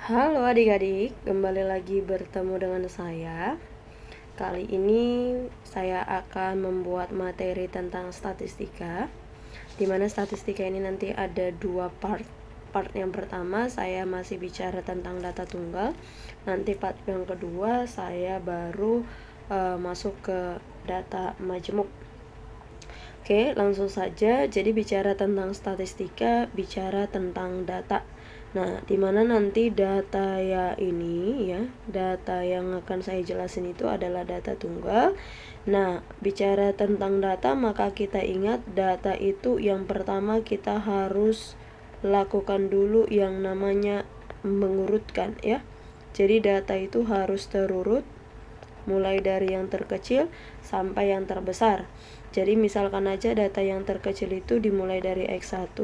Halo adik-adik, kembali lagi bertemu dengan saya. Kali ini saya akan membuat materi tentang statistika, di mana statistika ini nanti ada dua part. Part yang pertama saya masih bicara tentang data tunggal. Nanti part yang kedua saya baru masuk ke data majemuk. Oke, langsung saja. Jadi bicara tentang statistika, bicara tentang data. Nah, dimana nanti data data yang akan saya jelasin itu adalah data tunggal. Nah, bicara tentang data, maka kita ingat data itu yang pertama kita harus lakukan dulu yang namanya mengurutkan ya. Jadi data itu harus terurut mulai dari yang terkecil sampai yang terbesar. Jadi misalkan aja data yang terkecil itu dimulai dari X1,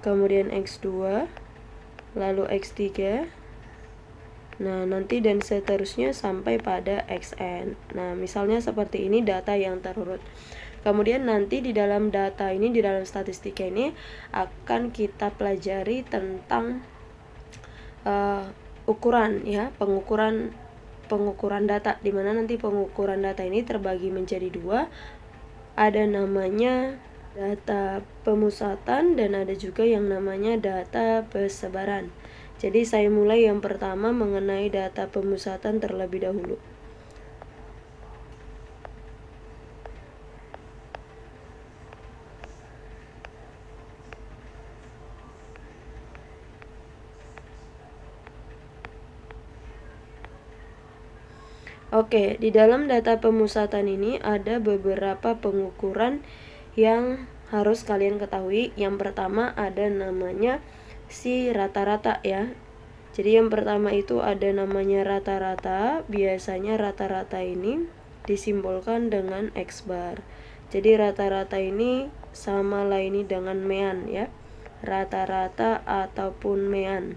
kemudian X2, lalu X3, nah nanti dan seterusnya sampai pada Xn. Nah misalnya seperti ini data yang terurut. Kemudian nanti di dalam data ini, di dalam statistika ini akan kita pelajari tentang ukuran ya, pengukuran data, dimana nanti pengukuran data ini terbagi menjadi dua. Ada namanya data pemusatan dan ada juga yang namanya data persebaran. Jadi saya mulai yang pertama mengenai data pemusatan terlebih dahulu. Oke, di dalam data pemusatan ini ada beberapa pengukuran yang harus kalian ketahui. Yang pertama ada namanya si rata-rata ya. Jadi yang pertama itu ada namanya rata-rata. Biasanya rata-rata ini disimbolkan dengan X bar. Jadi rata-rata ini sama lah ini dengan mean ya. Rata-rata ataupun mean.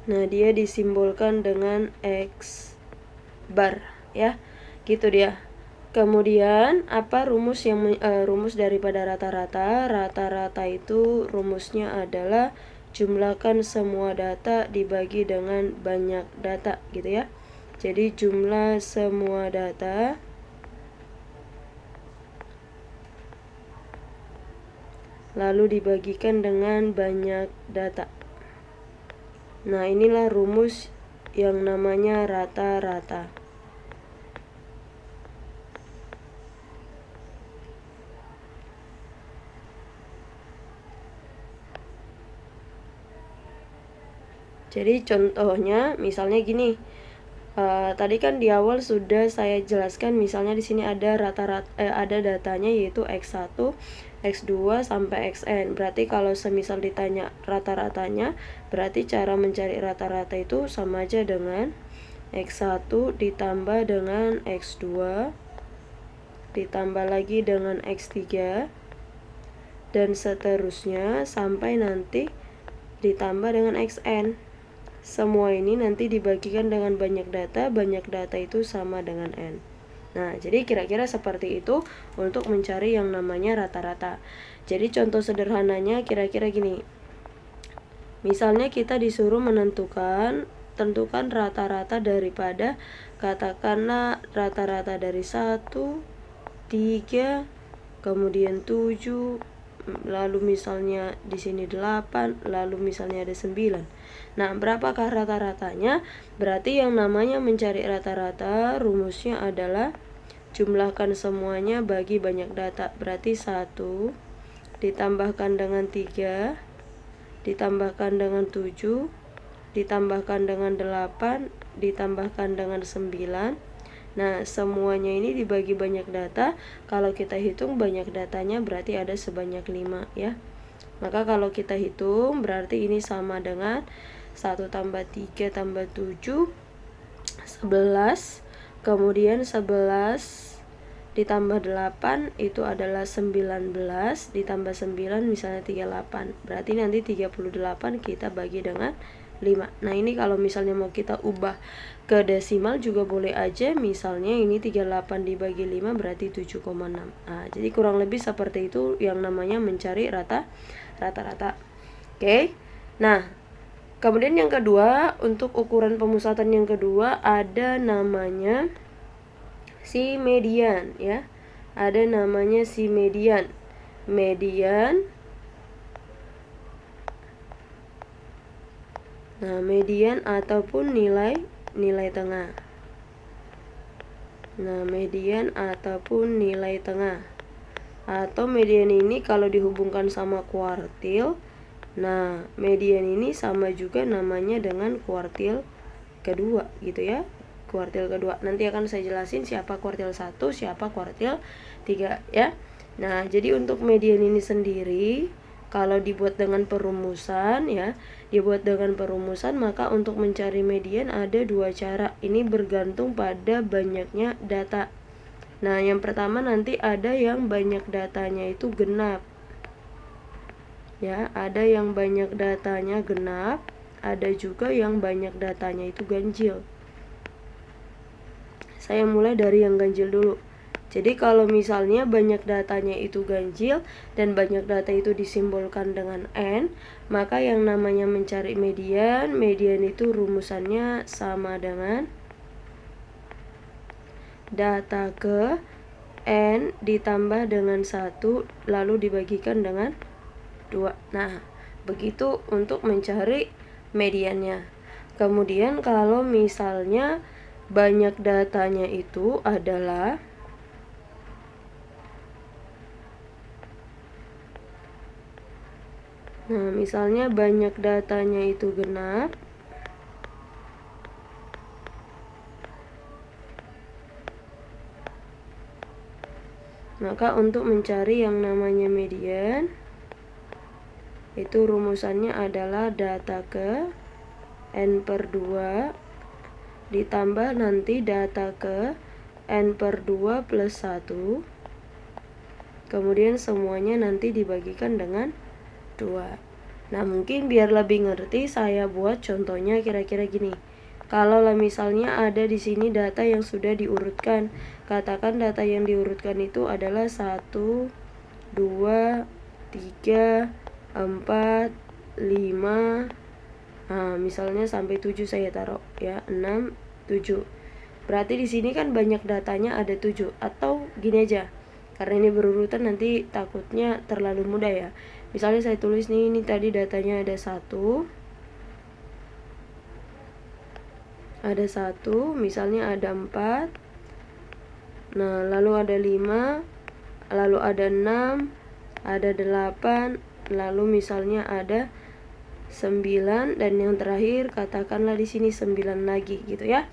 Nah, dia disimbolkan dengan X bar ya. Gitu dia. Kemudian apa rumus rumus daripada rata-rata? Rata-rata itu rumusnya adalah jumlahkan semua data dibagi dengan banyak data gitu ya. Jadi jumlah semua data lalu dibagikan dengan banyak data. Nah, inilah rumus yang namanya rata-rata. Jadi contohnya misalnya gini. Tadi kan di awal sudah saya jelaskan, misalnya di sini ada ada datanya yaitu X1, X2 sampai Xn. Berarti kalau semisal ditanya rata-ratanya, berarti cara mencari rata-rata itu sama aja dengan X1 ditambah dengan X2 ditambah lagi dengan X3 dan seterusnya sampai nanti ditambah dengan Xn. Semua ini nanti dibagikan dengan banyak data itu sama dengan N. Nah, jadi kira-kira seperti itu untuk mencari yang namanya rata-rata. Jadi contoh sederhananya kira-kira gini. Misalnya kita disuruh tentukan rata-rata daripada, katakanlah rata-rata dari 1, 3, kemudian 7, lalu misalnya di sini 8, lalu misalnya ada 9. Nah, berapakah rata-ratanya? Berarti yang namanya mencari rata-rata rumusnya adalah jumlahkan semuanya bagi banyak data. Berarti 1 ditambahkan dengan 3 ditambahkan dengan 7 ditambahkan dengan 8 ditambahkan dengan 9. Nah, semuanya ini dibagi banyak data. Kalau kita hitung banyak datanya berarti ada sebanyak 5 ya. Maka kalau kita hitung berarti ini sama dengan 1 tambah 3 tambah 7 11, kemudian 11 ditambah 8 itu adalah 19, ditambah 9 misalnya 38. Berarti nanti 38 kita bagi dengan 5. Nah ini kalau misalnya mau kita ubah ke desimal juga boleh aja, misalnya ini 38 dibagi 5 berarti 7,6. Nah, jadi kurang lebih seperti itu yang namanya mencari rata-rata. Oke. Nah, kemudian yang kedua, untuk ukuran pemusatan yang kedua ada namanya si median ya. Ada namanya si median. Median. Nah, median ataupun nilai tengah. Nah, median ataupun nilai tengah. Atau median ini kalau dihubungkan sama kuartil, nah median ini sama juga namanya dengan kuartil kedua gitu ya. Kuartil kedua. Nanti akan saya jelasin siapa kuartil 1, siapa kuartil 3 ya. Nah, jadi untuk median ini sendiri kalau dibuat dengan perumusan ya, maka untuk mencari median ada dua cara. Ini bergantung pada banyaknya data. Nah, yang pertama nanti ada yang banyak datanya itu genap. Ya, ada yang banyak datanya genap, ada juga yang banyak datanya itu ganjil. Saya mulai dari yang ganjil dulu. Jadi kalau misalnya banyak datanya itu ganjil dan banyak data itu disimbolkan dengan N, maka yang namanya mencari median itu rumusannya sama dengan data ke N ditambah dengan 1 lalu dibagikan dengan 2. Nah, begitu untuk mencari mediannya. Kemudian kalau misalnya banyak datanya itu adalah misalnya banyak datanya itu genap, maka untuk mencari yang namanya median itu rumusannya adalah data ke N per 2 ditambah nanti data ke N per 2 plus 1, kemudian semuanya nanti dibagikan dengan 2. Nah, mungkin biar lebih ngerti saya buat contohnya kira-kira gini. Kalau misalnya ada di sini data yang sudah diurutkan, katakan data yang diurutkan itu adalah 1, 2, 3, 4, 5. Nah, misalnya sampai 7 saya taruh ya, 6, 7. Berarti di sini kan banyak datanya ada 7, atau gini aja. Karena ini berurutan nanti takutnya terlalu mudah ya. Misalnya saya tulis nih, ini tadi datanya ada 1. Ada 1, misalnya ada 4. Nah, lalu ada 5, lalu ada 6, ada 8, lalu misalnya ada 9 dan yang terakhir katakanlah di sini 9 lagi gitu ya.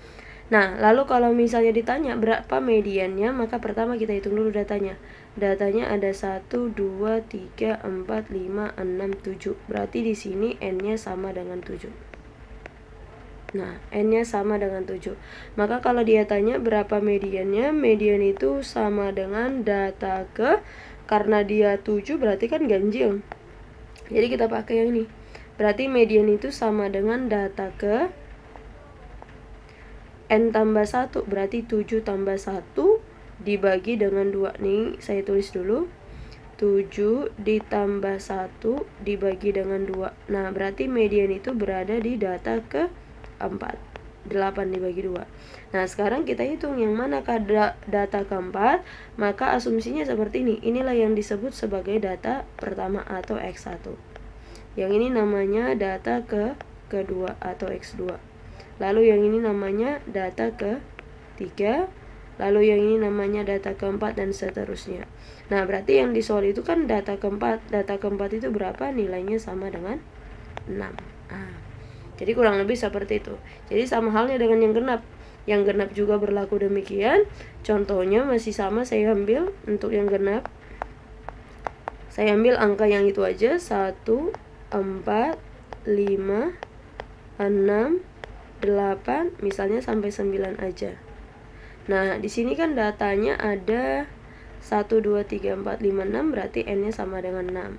Nah, lalu kalau misalnya ditanya berapa mediannya, maka pertama kita hitung dulu datanya. Datanya ada 1, 2, 3, 4, 5, 6, 7. Berarti di sini N-nya sama dengan 7. Nah, N-nya sama dengan 7. Maka kalau dia tanya berapa mediannya, median itu sama dengan data ke, karena dia 7 berarti kan ganjil. Jadi kita pakai yang ini. Berarti median itu sama dengan data ke N tambah 1, berarti 7 tambah 1 dibagi dengan 2. Nih, saya tulis dulu. 7 ditambah 1 dibagi dengan 2. Nah, berarti median itu berada di data ke 4. 8 dibagi 2. Nah, sekarang kita hitung yang manakah data keempat, maka asumsinya seperti ini. Inilah yang disebut sebagai data pertama atau X1. Yang ini namanya data kedua atau X2. Lalu yang ini namanya data ke-3, lalu yang ini namanya data ke-4 dan seterusnya. Nah, berarti yang di soal itu kan data ke-4. Data ke-4 itu berapa? Nilainya sama dengan 6. Jadi kurang lebih seperti itu. Jadi sama halnya dengan yang genap. Yang genap juga berlaku demikian. Contohnya masih sama, saya ambil untuk yang genap. Saya ambil angka yang itu aja, 1, 4, 5, 6, 8, misalnya sampai 9 aja. Nah, di sini kan datanya ada 1, 2, 3, 4, 5, 6, berarti N-nya sama dengan 6.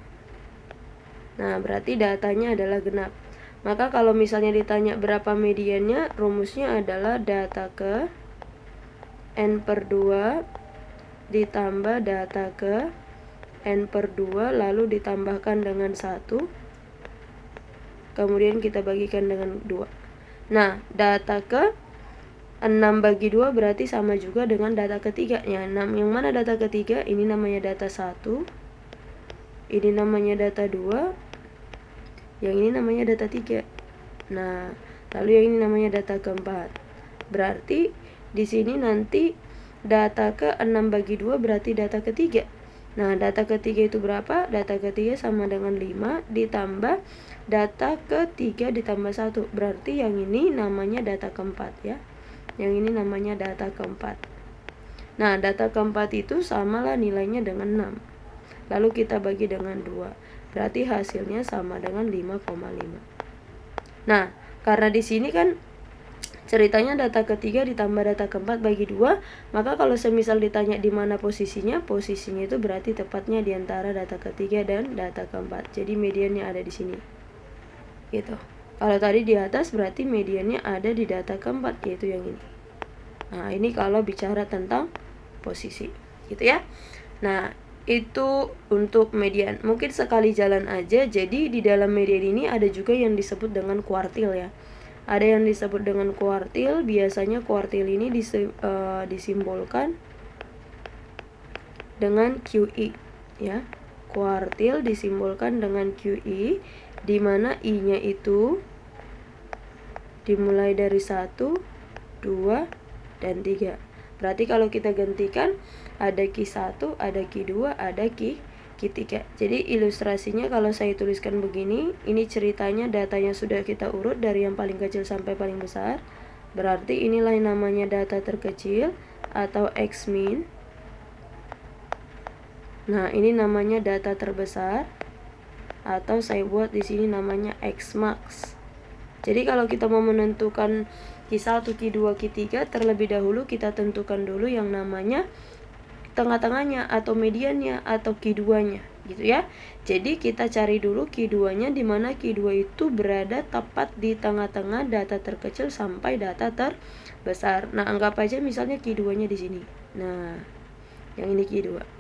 Nah, berarti datanya adalah genap. Maka kalau misalnya ditanya berapa mediannya, rumusnya adalah data ke N per 2 ditambah data ke N per 2 lalu ditambahkan dengan 1, kemudian kita bagikan dengan 2. Nah, data ke 6 bagi 2 berarti sama juga dengan data ketiganya. 6 yang mana data ketiga? Ini namanya data 1, ini namanya data 2, yang ini namanya data 3. Nah, lalu yang ini namanya data keempat. Berarti di sini nanti data ke 6 bagi 2 berarti data ketiga. Nah, data ketiga itu berapa? Data ketiga sama dengan 5 ditambah data ketiga ditambah 1. Berarti yang ini namanya data keempat ya. Yang ini namanya data keempat. Nah, data keempat itu samalah nilainya dengan 6. Lalu kita bagi dengan 2. Berarti hasilnya sama dengan 5,5. Nah, karena di sini kan ceritanya data ketiga ditambah data keempat bagi 2, maka kalau semisal ditanya di mana posisinya itu berarti tepatnya di antara data ketiga dan data keempat. Jadi mediannya ada di sini. Gitu. Kalau tadi di atas berarti mediannya ada di data keempat, yaitu yang ini. Nah, ini kalau bicara tentang posisi. Gitu ya. Nah, itu untuk median. Mungkin sekali jalan aja. Jadi di dalam median ini ada juga yang disebut dengan kuartil ya. Ada yang disebut dengan kuartil. Biasanya kuartil ini disimbolkan dengan QI ya. Kuartil disimbolkan dengan QI, di mana I-nya itu dimulai dari 1, 2, dan 3. Berarti kalau kita gantikan ada Q1, ada Q2, ada Q3. Jadi ilustrasinya kalau saya tuliskan begini, ini ceritanya datanya sudah kita urut dari yang paling kecil sampai paling besar. Berarti inilah yang namanya data terkecil atau X-min. Nah, ini namanya data terbesar atau saya buat di sini namanya X-max. Jadi kalau kita mau menentukan Q1, Q2, Q3, terlebih dahulu kita tentukan dulu yang namanya tengah-tengahnya atau mediannya atau Q2-nya gitu ya. Jadi kita cari dulu Q2-nya, di mana Q2 itu berada tepat di tengah-tengah data terkecil sampai data terbesar. Nah, anggap aja misalnya Q2-nya di sini. Nah, yang ini Q2.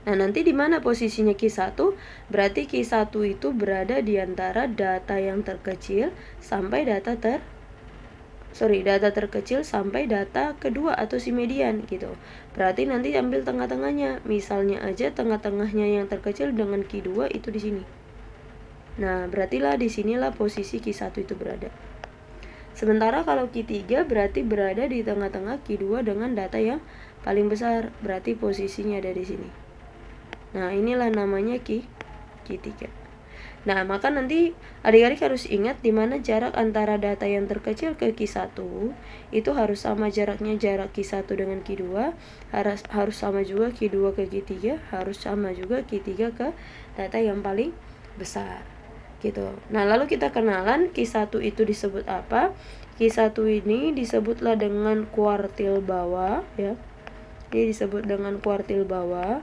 Nah, nanti di mana posisinya Q1? Berarti Q1 itu berada di antara data yang terkecil sampai data terkecil sampai data kedua atau si median gitu. Berarti nanti ambil tengah-tengahnya. Misalnya aja tengah-tengahnya yang terkecil dengan Q2 itu di sini. Nah, berartilah di sinilah posisi Q1 itu berada. Sementara kalau Q3 berarti berada di tengah-tengah Q2 dengan data yang paling besar. Berarti posisinya ada di sini. Nah, inilah namanya Q3. Nah, maka nanti adik-adik harus ingat di mana jarak antara data yang terkecil ke Q1 itu harus sama jaraknya, jarak Q1 dengan Q2 harus sama juga, Q2 ke Q3 harus sama juga, Q3 ke data yang paling besar gitu. Nah, lalu kita kenalan Q1 itu disebut apa? Q1 ini disebutlah dengan kuartil bawah ya. Ini disebut dengan kuartil bawah.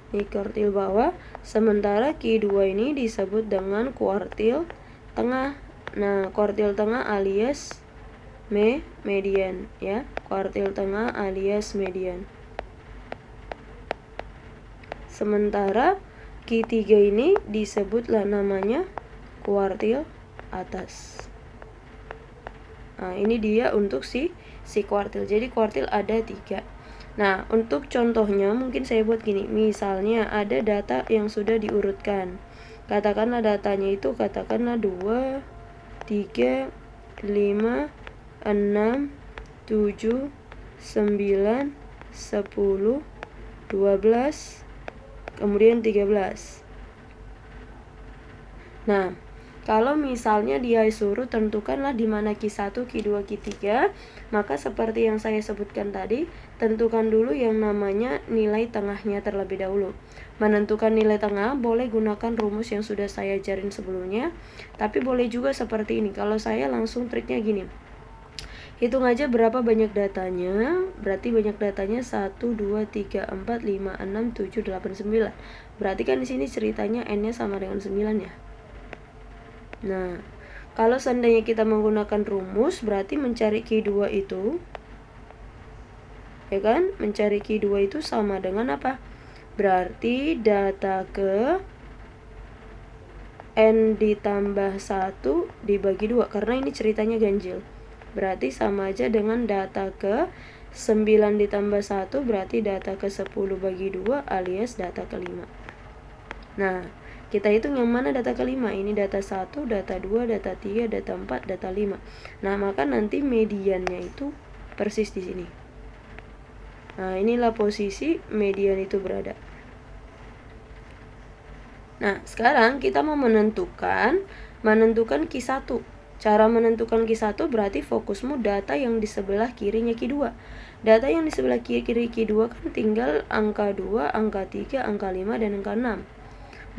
Ini kuartil bawah, sementara Q2 ini disebut dengan kuartil tengah. Nah, kuartil tengah alias median ya, kuartil tengah alias median. Sementara Q3 ini disebutlah namanya kuartil atas. Nah, ini dia untuk si kuartil. Jadi kuartil ada 3. Nah, untuk contohnya mungkin saya buat gini. Misalnya ada data yang sudah diurutkan. Katakanlah datanya itu katakanlah 2, 3, 5, 6, 7, 9, 10, 12, kemudian 13. Nah, kalau misalnya dia suruh tentukanlah di mana Q1, Q2, Q3, maka seperti yang saya sebutkan tadi, tentukan dulu yang namanya nilai tengahnya terlebih dahulu. Menentukan nilai tengah boleh gunakan rumus yang sudah saya ajarin sebelumnya, tapi boleh juga seperti ini. Kalau saya langsung triknya gini. Hitung aja berapa banyak datanya. Berarti banyak datanya 1, 2, 3, 4, 5, 6, 7, 8, 9. Berarti kan di sini ceritanya n-nya sama dengan 9 ya. Nah, kalau seandainya kita menggunakan rumus, berarti mencari Q2 itu, ya kan? Mencari Q2 itu sama dengan apa? Berarti data ke n ditambah 1 dibagi 2, karena ini ceritanya ganjil. Berarti sama aja dengan data ke 9 ditambah 1, berarti data ke 10 bagi 2 alias data ke 5. Nah, kita hitung yang mana data ke 5. Ini data 1, data 2, data 3, data 4, data 5. Nah, maka nanti mediannya itu persis di sini. Nah, inilah posisi median itu berada. Nah, sekarang kita mau menentukan Q1. Cara menentukan Q1 berarti fokusmu data yang di sebelah kirinya Q2. Data yang di sebelah kiri Q2 kan tinggal angka 2, angka 3, angka 5, dan angka 6.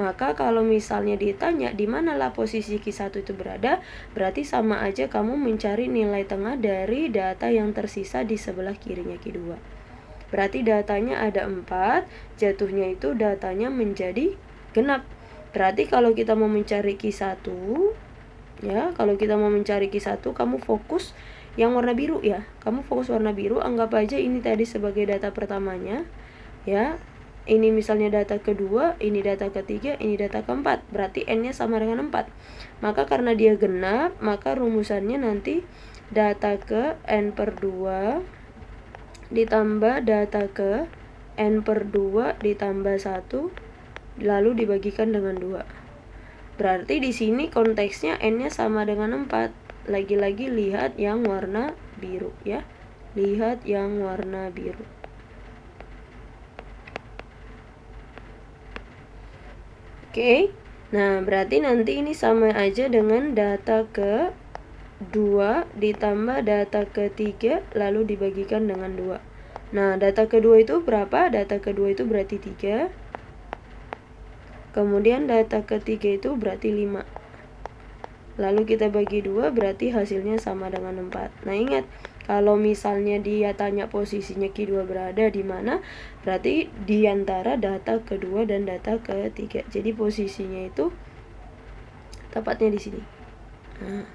Maka kalau misalnya ditanya di manalah posisi Q1 itu berada, berarti sama aja kamu mencari nilai tengah dari data yang tersisa di sebelah kirinya Q2. Berarti datanya ada 4, jatuhnya itu datanya menjadi genap. Berarti kalau kita mau mencari Q1, ya, kalau kita mau mencari Q1, kamu fokus yang warna biru ya. Kamu fokus warna biru, anggap aja ini tadi sebagai data pertamanya, ya. Ini misalnya data kedua, ini data ketiga, ini data keempat. Berarti n-nya sama dengan 4. Maka karena dia genap, maka rumusannya nanti data ke n per 2 ditambah data ke n per 2 ditambah 1 lalu dibagikan dengan 2. Berarti di sini konteksnya n-nya sama dengan 4. Lagi-lagi lihat yang warna biru ya. Lihat yang warna biru. Oke. Nah, berarti nanti ini sama aja dengan data ke 2 ditambah data ke 3 lalu dibagikan dengan 2. Nah, data kedua itu berapa? Data kedua itu berarti 3. Kemudian data ketiga itu berarti 5. Lalu kita bagi 2, berarti hasilnya sama dengan 4. Nah, ingat, kalau misalnya dia tanya posisinya Q2 berada di mana, berarti di antara data kedua dan data ketiga. Jadi posisinya itu tepatnya di sini. Nah,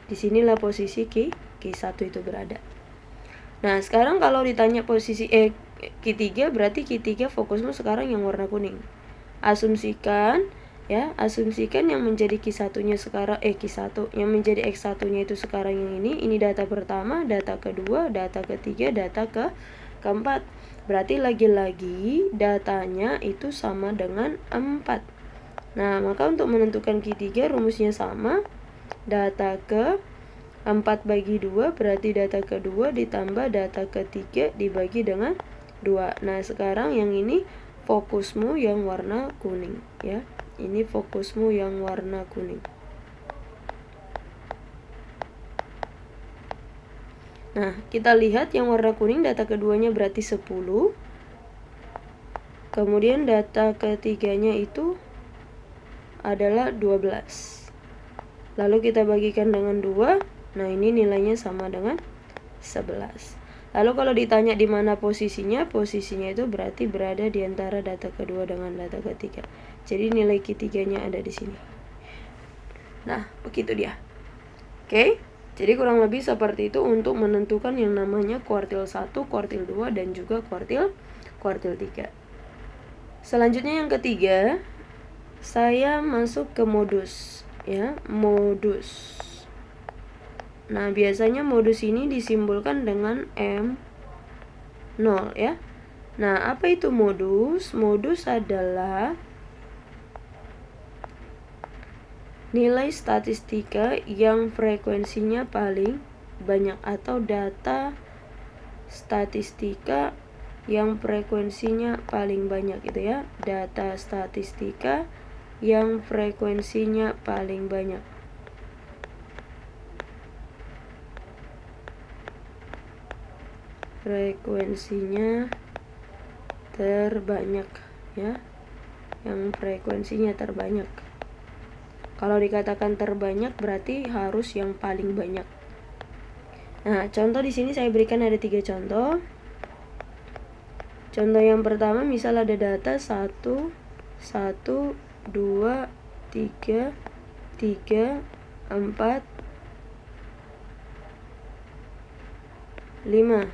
disinilah posisi Q1 itu berada. Nah, sekarang kalau ditanya posisi Q3, berarti Q3 fokusmu sekarang yang warna kuning. Asumsikan yang menjadi Q1-nya sekarang Q1 yang menjadi X1-nya itu sekarang yang ini data pertama, data kedua, data ketiga, data keempat. Berarti lagi-lagi datanya itu sama dengan 4. Nah, maka untuk menentukan Q3 rumusnya sama. Data ke 4 bagi 2 berarti data kedua ditambah data ketiga dibagi dengan 2. Nah, sekarang yang ini fokusmu yang warna kuning ya. Ini fokusmu yang warna kuning. Nah, kita lihat yang warna kuning data keduanya berarti 10. Kemudian data ketiganya itu adalah 12. Lalu kita bagikan dengan 2. Nah, ini nilainya sama dengan 11. Lalu kalau ditanya di mana posisinya itu berarti berada di antara data kedua dengan data ketiga. Jadi nilai Q3-nya ada di sini. Nah, begitu dia. Oke. Jadi kurang lebih seperti itu untuk menentukan yang namanya kuartil 1, kuartil 2 dan juga kuartil 3. Selanjutnya yang ketiga, saya masuk ke modus ya, modus. Nah, biasanya modus ini disimbolkan dengan M0 ya. Nah, apa itu modus? Modus adalah nilai statistika yang frekuensinya paling banyak atau data statistika yang frekuensinya paling banyak gitu ya. Data statistika yang frekuensinya paling banyak. Frekuensinya terbanyak ya, yang frekuensinya terbanyak. Kalau dikatakan terbanyak berarti harus yang paling banyak. Nah, contoh di sini saya berikan ada 3 contoh. Contoh yang pertama misal ada data 1, 1, 2, 3, 3, 4, 5.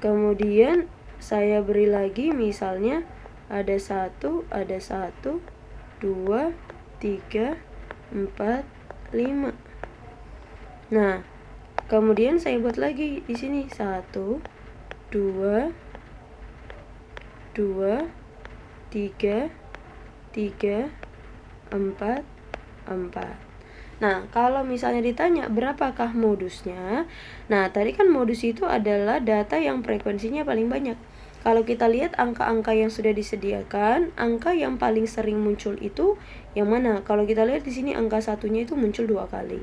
Kemudian saya beri lagi misalnya ada 1, 2, 3, 4, 5. Nah, kemudian saya buat lagi di sini 1, 2, 2, 3, 3, 4, 4. Nah, kalau misalnya ditanya berapakah modusnya? Nah, tadi kan modus itu adalah data yang frekuensinya paling banyak. Kalau kita lihat angka-angka yang sudah disediakan, angka yang paling sering muncul itu yang mana? Kalau kita lihat di sini angka 1-nya itu muncul 2 kali.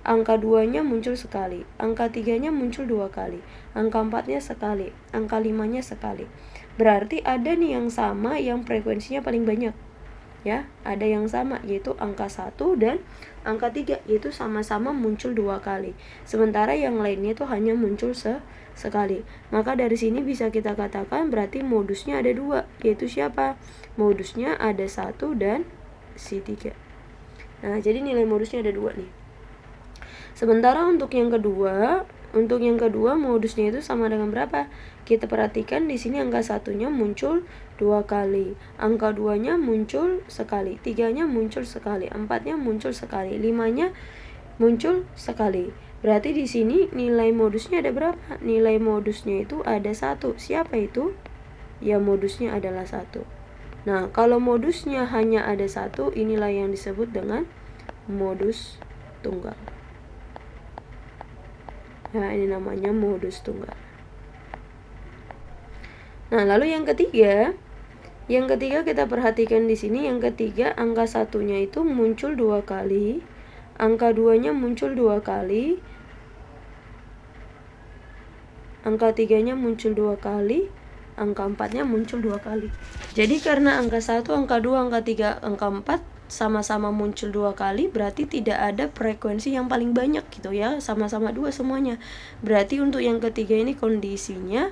Angka 2-nya muncul sekali. Angka 3-nya muncul 2 kali. Angka 4-nya sekali. Angka 5-nya sekali. Berarti ada nih yang sama yang frekuensinya paling banyak. Ya, ada yang sama yaitu angka 1 dan angka 3 yaitu sama-sama muncul 2 kali. Sementara yang lainnya itu hanya muncul sekali. Maka dari sini bisa kita katakan berarti modusnya ada 2, yaitu siapa? Modusnya ada 1 dan si 3. Nah, jadi nilai modusnya ada 2 nih. Sementara untuk yang kedua modusnya itu sama dengan berapa? Kita perhatikan di sini angka 1-nya muncul 2 kali, angka 2-nya muncul sekali, 3-nya muncul sekali, 4-nya muncul sekali, 5-nya muncul sekali. Berarti di sini nilai modusnya ada berapa? Nilai modusnya itu ada 1. Siapa itu? Ya, modusnya adalah 1. Nah, kalau modusnya hanya ada 1, inilah yang disebut dengan modus tunggal. Nah, ini namanya modus tunggal. Nah, lalu yang ketiga kita perhatikan di sini, yang ketiga angka 1-nya itu muncul 2 kali, angka 2-nya muncul 2 kali, angka 3-nya muncul 2 kali, angka 4-nya muncul 2 kali. Jadi karena angka 1, angka 2, angka 3, angka 4 sama-sama muncul 2 kali, berarti tidak ada frekuensi yang paling banyak gitu ya, sama-sama 2 semuanya. Berarti untuk yang ketiga ini kondisinya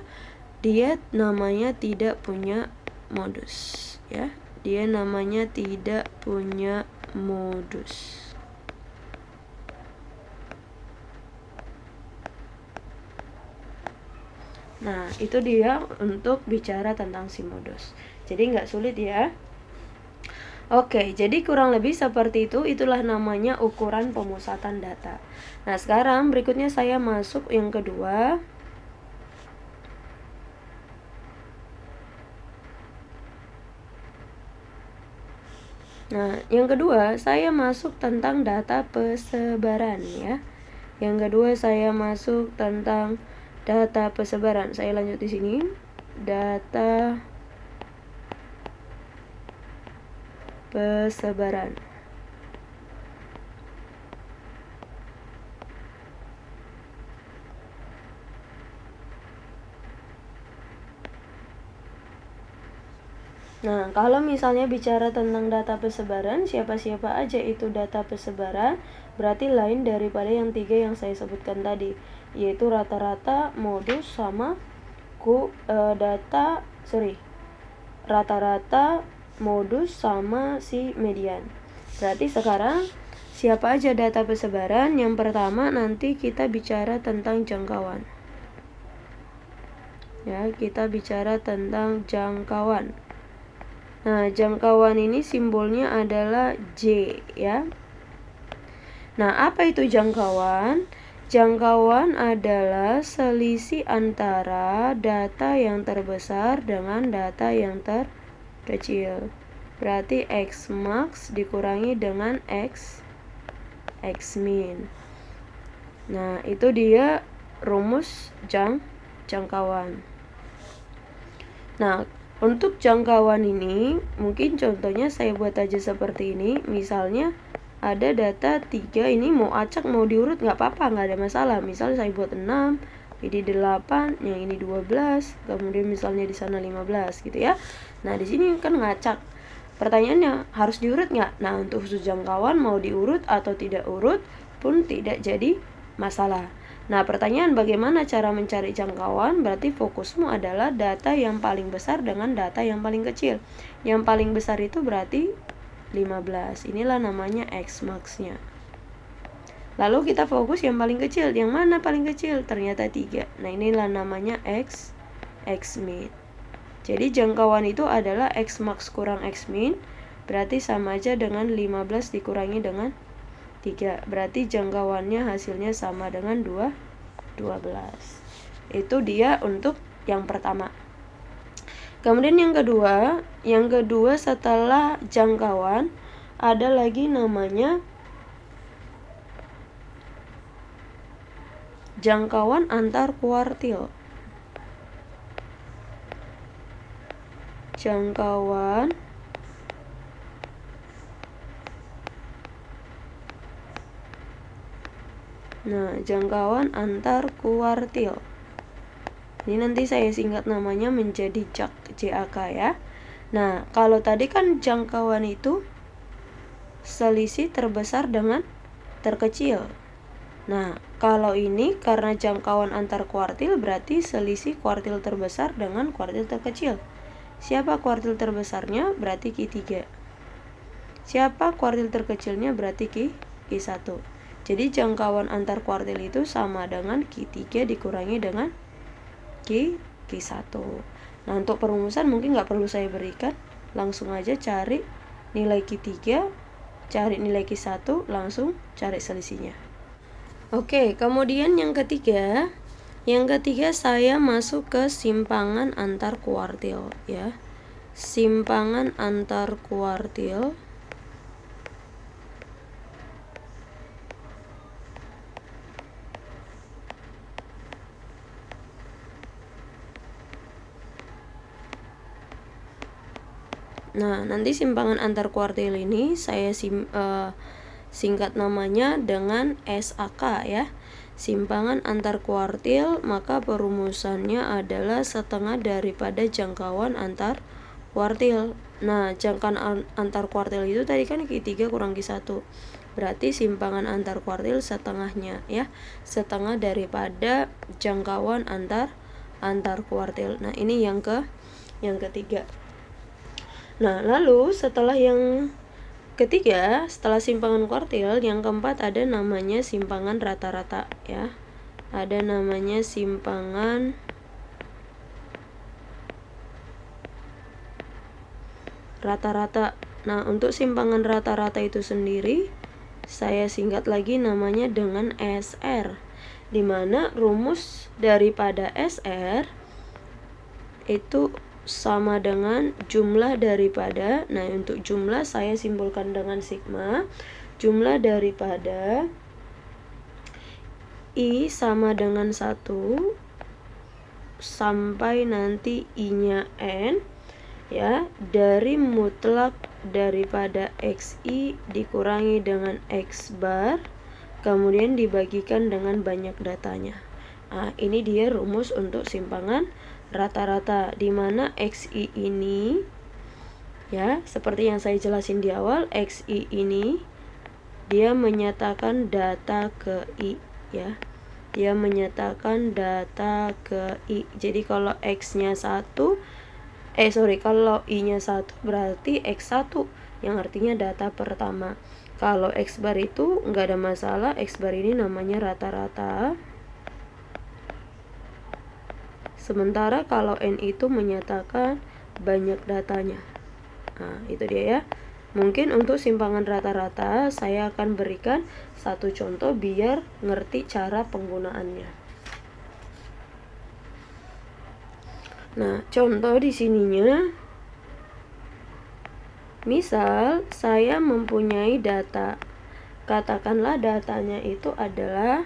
dia namanya tidak punya modus ya. Dia namanya tidak punya modus. Nah, itu dia untuk bicara tentang si modus. Jadi nggak sulit ya. Oke, jadi kurang lebih seperti itu. Itulah namanya ukuran pemusatan data. Nah, sekarang berikutnya saya masuk yang kedua. Nah, yang kedua saya masuk tentang data persebaran ya. Yang kedua saya masuk tentang data persebaran. Saya lanjut di sini. Data persebaran. Nah, kalau misalnya bicara tentang data persebaran, siapa-siapa aja itu data persebaran, berarti lain daripada yang 3 yang saya sebutkan tadi, yaitu rata-rata, modus, sama rata-rata, modus, sama si median. Berarti sekarang siapa aja data persebaran? Yang pertama nanti kita bicara tentang jangkauan. Ya, kita bicara tentang jangkauan. Nah, jangkauan ini simbolnya adalah J ya. Nah, apa itu jangkauan? Jangkauan adalah selisih antara data yang terbesar dengan data yang terkecil. Berarti X max dikurangi dengan X min. Nah, itu dia rumus jangkauan. Nah, untuk jangkauan ini, mungkin contohnya saya buat aja seperti ini. Misalnya ada data 3, ini mau acak mau diurut nggak apa-apa, nggak ada masalah. Misalnya saya buat 6, ini 8, yang ini 12, kemudian misalnya di sana 15 gitu ya. Nah, di sini kan ngacak. Pertanyaannya, harus diurut nggak? Nah, untuk khusus jangkauan mau diurut atau tidak urut pun tidak jadi masalah. Nah, pertanyaan bagaimana cara mencari jangkauan? Berarti fokusmu adalah data yang paling besar dengan data yang paling kecil. Yang paling besar itu berarti 15. Inilah namanya X-max-nya. Lalu kita fokus yang paling kecil. Yang mana paling kecil? Ternyata 3. Nah, inilah namanya X-min. Jadi jangkauan itu adalah X-max kurang X-min. Berarti sama aja dengan 15 dikurangi dengan 3. Berarti jangkauannya hasilnya sama dengan 12. Itu dia untuk yang pertama. Kemudian yang kedua setelah jangkauan ada lagi namanya jangkauan antar kuartil. Jangkauan jangkauan antar kuartil. Ini nanti saya singkat namanya menjadi JAK ya. Nah, kalau tadi kan jangkauan itu selisih terbesar dengan terkecil. Nah, kalau ini karena jangkauan antar kuartil berarti selisih kuartil terbesar dengan kuartil terkecil. Siapa kuartil terbesarnya? Berarti Q3. Siapa kuartil terkecilnya? Berarti Q1. Jadi jangkauan antar kuartil itu sama dengan Q3 dikurangi dengan Q1. Nah, untuk perumusan mungkin nggak perlu saya berikan. Langsung aja cari nilai Q3, cari nilai Q1, langsung cari selisihnya. Oke, kemudian yang ketiga saya masuk ke simpangan antar kuartil ya. Simpangan antar kuartil. Nah, nanti simpangan antar kuartil ini saya singkat namanya dengan SAK ya. Simpangan antar kuartil, maka perumusannya adalah setengah daripada jangkauan antar kuartil. Nah, jangkauan antar kuartil itu tadi kan Q3 kurang Q1. Berarti simpangan antar kuartil setengahnya ya. Setengah daripada jangkauan antar kuartil. Nah, ini yang ketiga. Nah, lalu setelah yang ketiga, setelah simpangan kuartil, yang keempat ada namanya simpangan rata-rata ya. Ada namanya simpangan rata-rata. Nah, untuk simpangan rata-rata itu sendiri saya singkat lagi namanya dengan SR, dimana rumus daripada SR itu sama dengan jumlah daripada, nah untuk jumlah saya simpulkan dengan sigma, jumlah daripada I sama dengan 1 sampai nanti I-nya N ya, dari mutlak daripada XI dikurangi dengan X bar kemudian dibagikan dengan banyak datanya. Nah, ini dia rumus untuk simpangan rata-rata, di mana XI ini ya, seperti yang saya jelasin di awal, XI ini dia menyatakan data ke I ya. Dia menyatakan data ke I. Jadi kalau X-nya 1, kalau I-nya 1 berarti X1 yang artinya data pertama. Kalau X bar itu nggak ada masalah, X bar ini namanya rata-rata. Sementara kalau N itu menyatakan banyak datanya. Nah, itu dia ya. Mungkin untuk simpangan rata-rata saya akan berikan satu contoh biar ngerti cara penggunaannya. Nah, contoh di sininya, misal saya mempunyai data. Katakanlah datanya itu adalah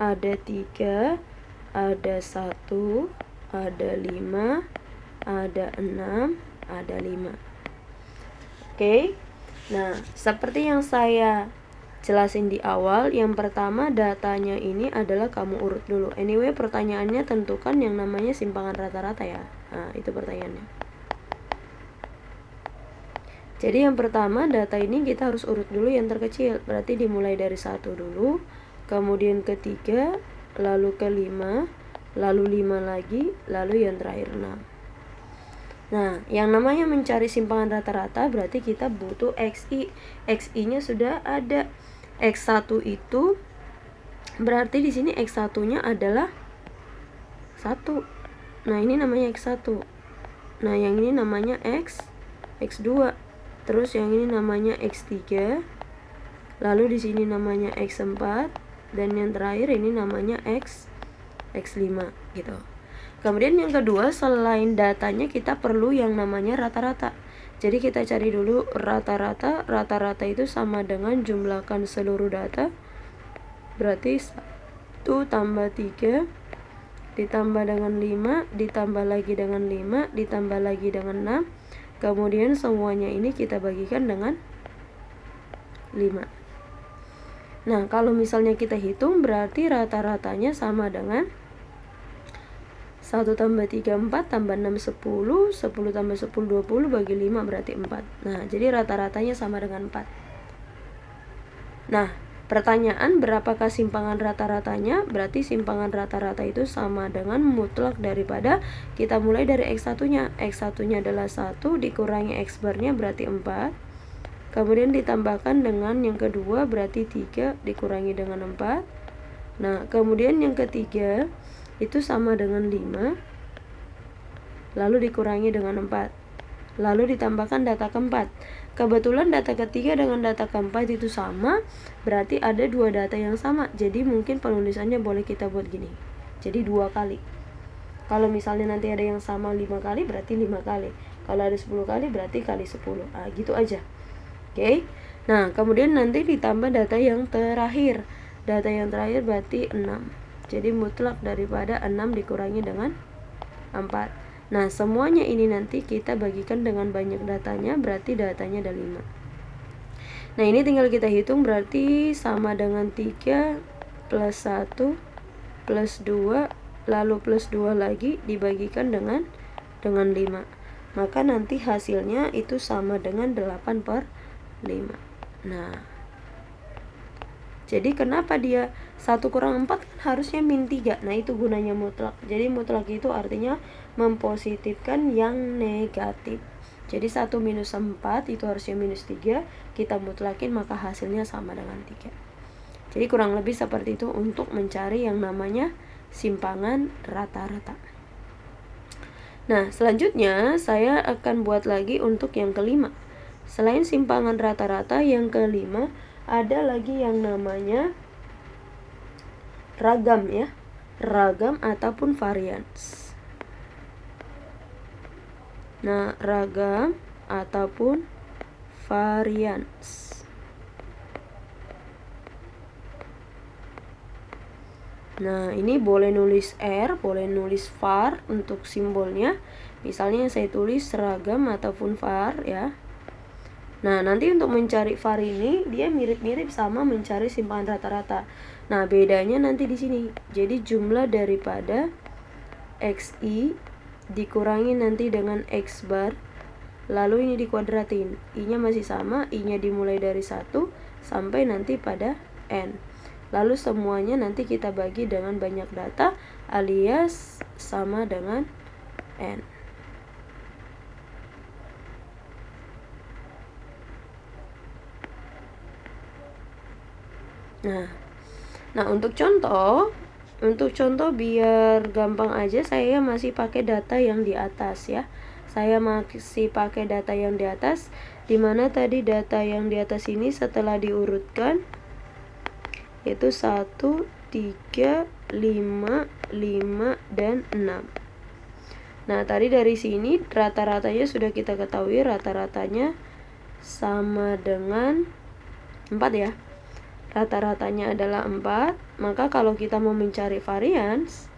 ada 3, ada 1, ada 5, ada 6, ada 5. Oke. Nah, seperti yang saya jelasin di awal, yang pertama datanya ini adalah kamu urut dulu. Anyway, pertanyaannya tentukan yang namanya simpangan rata-rata ya. Nah, itu pertanyaannya. Jadi yang pertama data ini kita harus urut dulu yang terkecil, berarti dimulai dari 1 dulu, kemudian ke 3, lalu ke 5, lalu 5 lagi, lalu yang terakhir 6. Nah, yang namanya mencari simpangan rata-rata berarti kita butuh XI. XI-nya sudah ada. X1 itu berarti di sini X1-nya adalah 1. Nah, ini namanya X1. Nah, yang ini namanya X2. Terus yang ini namanya X3. Lalu di sini namanya X4 dan yang terakhir ini namanya X5 gitu. Kemudian yang kedua, selain datanya kita perlu yang namanya rata-rata. Jadi kita cari dulu rata-rata. Rata-rata itu sama dengan jumlahkan seluruh data. Berarti 1 tambah 3 ditambah dengan 5 ditambah lagi dengan 5 ditambah lagi dengan 6. Kemudian semuanya ini kita bagikan dengan 5. Nah, kalau misalnya kita hitung berarti rata-ratanya sama dengan 1 tambah 3 4 tambah 6 10, 10 tambah 10 20 bagi 5 berarti 4. Nah, jadi rata-ratanya sama dengan 4. Nah, pertanyaan berapakah simpangan rata-ratanya? Berarti simpangan rata-rata itu sama dengan mutlak daripada kita mulai dari X1-nya. X1-nya adalah 1 dikurangi X bar-nya berarti 4. Kemudian ditambahkan dengan yang kedua berarti 3 dikurangi dengan 4. Nah, kemudian yang ketiga itu sama dengan 5. Lalu dikurangi dengan 4. Lalu ditambahkan data keempat. Kebetulan data ketiga dengan data keempat itu sama, berarti ada 2 data yang sama. Jadi mungkin penulisannya boleh kita buat gini. Jadi 2 kali. Kalau misalnya nanti ada yang sama 5 kali berarti 5 kali. Kalau ada 10 kali berarti kali 10. Nah, gitu aja. Oke. Nah, kemudian nanti ditambah data yang terakhir. Data yang terakhir berarti 6. Jadi mutlak daripada 6 dikurangi dengan 4. Nah, semuanya ini nanti kita bagikan dengan banyak datanya, berarti datanya ada 5. Nah, ini tinggal kita hitung berarti sama dengan 3 plus 1 plus 2 lalu plus 2 lagi dibagikan dengan 5. Maka nanti hasilnya itu sama dengan 8/5. Nah, jadi kenapa dia 1 kurang 4 kan harusnya min 3. Nah, itu gunanya mutlak. Jadi mutlak itu artinya mempositifkan yang negatif. Jadi 1 minus 4 itu harusnya minus 3. Kita mutlakin maka hasilnya sama dengan 3. Jadi kurang lebih seperti itu untuk mencari yang namanya simpangan rata-rata. Nah, selanjutnya saya akan buat lagi untuk yang kelima. Selain simpangan rata-rata, yang kelima ada lagi yang namanya ragam ya. Ragam ataupun varians. Nah, ragam ataupun varians. Nah, ini boleh nulis R, boleh nulis var untuk simbolnya. Misalnya saya tulis ragam ataupun var ya. Nah, nanti untuk mencari var ini dia mirip-mirip sama mencari simpangan rata-rata. Nah, bedanya nanti di sini. Jadi jumlah daripada XI dikurangi nanti dengan X bar, lalu ini dikuadratin. I-nya masih sama, I-nya dimulai dari 1 sampai nanti pada N. Lalu semuanya nanti kita bagi dengan banyak data alias sama dengan N. Nah, untuk contoh biar gampang aja saya masih pakai data yang di atas ya. Saya masih pakai data yang di atas, dimana tadi data yang di atas ini setelah diurutkan yaitu 1, 3, 5, 5, dan 6. Nah, tadi dari sini rata-ratanya sudah kita ketahui, rata-ratanya sama dengan 4 ya. Rata-ratanya adalah 4. Maka kalau kita mau mencari varians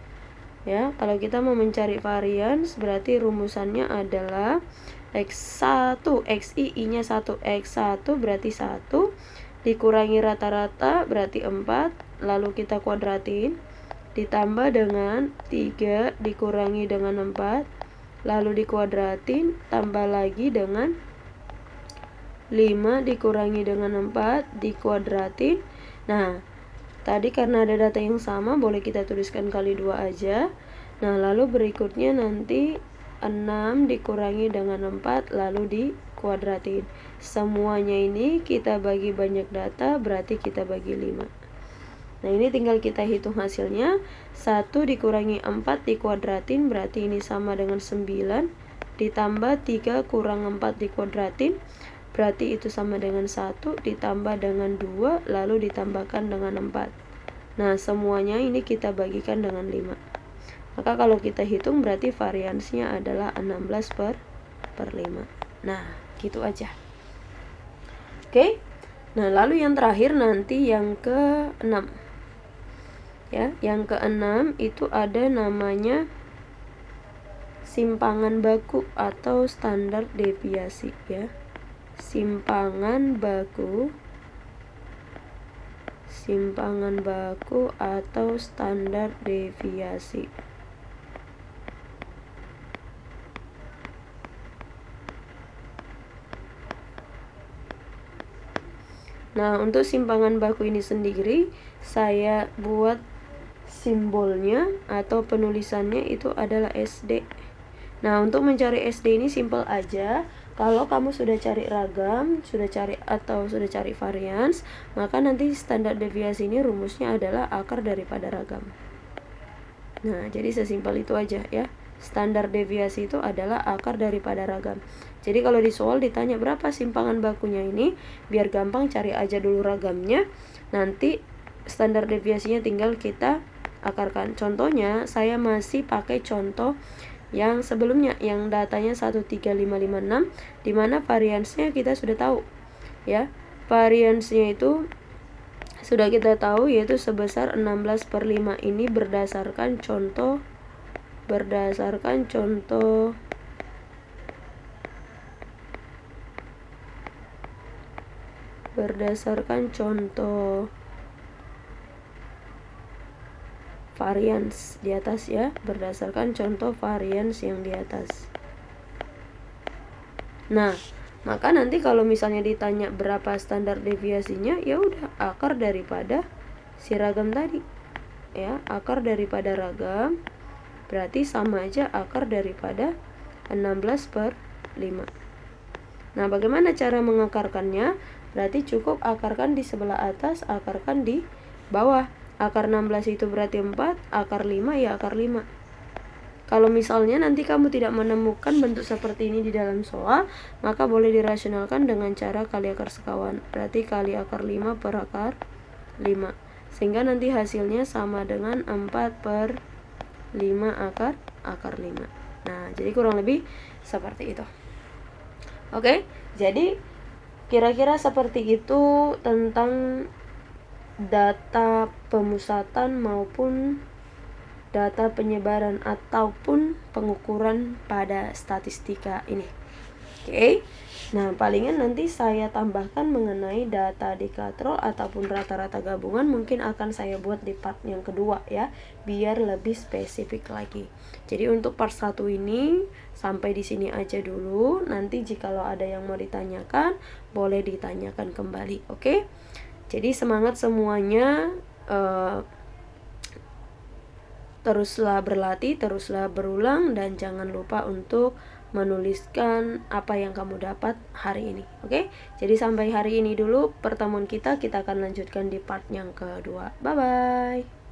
ya, kalau kita mau mencari varians berarti rumusannya adalah X1, XI, I-nya 1, X1 berarti 1 dikurangi rata-rata berarti 4, lalu kita kuadratin ditambah dengan 3 dikurangi dengan 4, lalu dikuadratin tambah lagi dengan 5 dikurangi dengan 4 dikuadratin. Nah, tadi karena ada data yang sama, boleh kita tuliskan kali 2 aja. Nah, lalu berikutnya nanti 6 dikurangi dengan 4 lalu dikuadratin. Semuanya ini kita bagi banyak data, berarti kita bagi 5. Nah, ini tinggal kita hitung hasilnya. 1 dikurangi 4 dikuadratin, berarti ini sama dengan 9. Ditambah 3 kurang 4 dikuadratin, berarti itu sama dengan 1. Ditambah dengan 2, lalu ditambahkan dengan 4. Nah, semuanya ini kita bagikan dengan 5. Maka kalau kita hitung, berarti variansnya adalah 16 per 5. Nah, gitu aja. Oke. Nah, lalu yang terakhir nanti yang ke-6. Ya, yang ke-6 itu ada namanya simpangan baku atau standar deviasi ya. Simpangan baku atau standar deviasi. Nah, untuk simpangan baku ini sendiri saya buat simbolnya atau penulisannya itu adalah SD. Nah, untuk mencari SD ini simpel aja. Kalau kamu sudah cari ragam, sudah cari varians, maka nanti standar deviasi ini rumusnya adalah akar daripada ragam. Nah, jadi sesimpel itu aja ya. Standar deviasi itu adalah akar daripada ragam. Jadi kalau di soal ditanya berapa simpangan bakunya ini, biar gampang cari aja dulu ragamnya. Nanti standar deviasinya tinggal kita akarkan. Contohnya saya masih pakai contoh yang sebelumnya, yang datanya 13556, dimana variansnya kita sudah tahu ya. Variansnya itu sudah kita tahu, yaitu sebesar 16 per 5. Ini berdasarkan contoh varians di atas ya, berdasarkan contoh varians yang di atas. Nah, maka nanti kalau misalnya ditanya berapa standar deviasinya, ya udah akar daripada si ragam tadi. Ya, akar daripada ragam berarti sama aja akar daripada 16 per 5. Nah, bagaimana cara mengakarkannya? Berarti cukup akarkan di sebelah atas, akarkan di bawah. Akar 16 itu berarti 4, akar 5 ya akar 5. Kalau misalnya nanti kamu tidak menemukan bentuk seperti ini di dalam soal, maka boleh dirasionalkan dengan cara kali akar sekawan. Berarti kali akar 5 per akar 5. Sehingga nanti hasilnya sama dengan 4 per 5 akar 5. Nah, jadi kurang lebih seperti itu. Oke, jadi kira-kira seperti itu tentang data pemusatan maupun data penyebaran ataupun pengukuran pada statistika ini. Oke. Nah, palingan nanti saya tambahkan mengenai data dekatrol ataupun rata-rata gabungan, mungkin akan saya buat di part yang kedua ya, biar lebih spesifik lagi. Jadi untuk part 1 ini sampai di sini aja dulu. Nanti jikalau ada yang mau ditanyakan, boleh ditanyakan kembali. Oke? Jadi semangat semuanya, teruslah berlatih, teruslah berulang, dan jangan lupa untuk menuliskan apa yang kamu dapat hari ini. Oke? Jadi sampai hari ini dulu pertemuan kita akan lanjutkan di part yang kedua. Bye bye.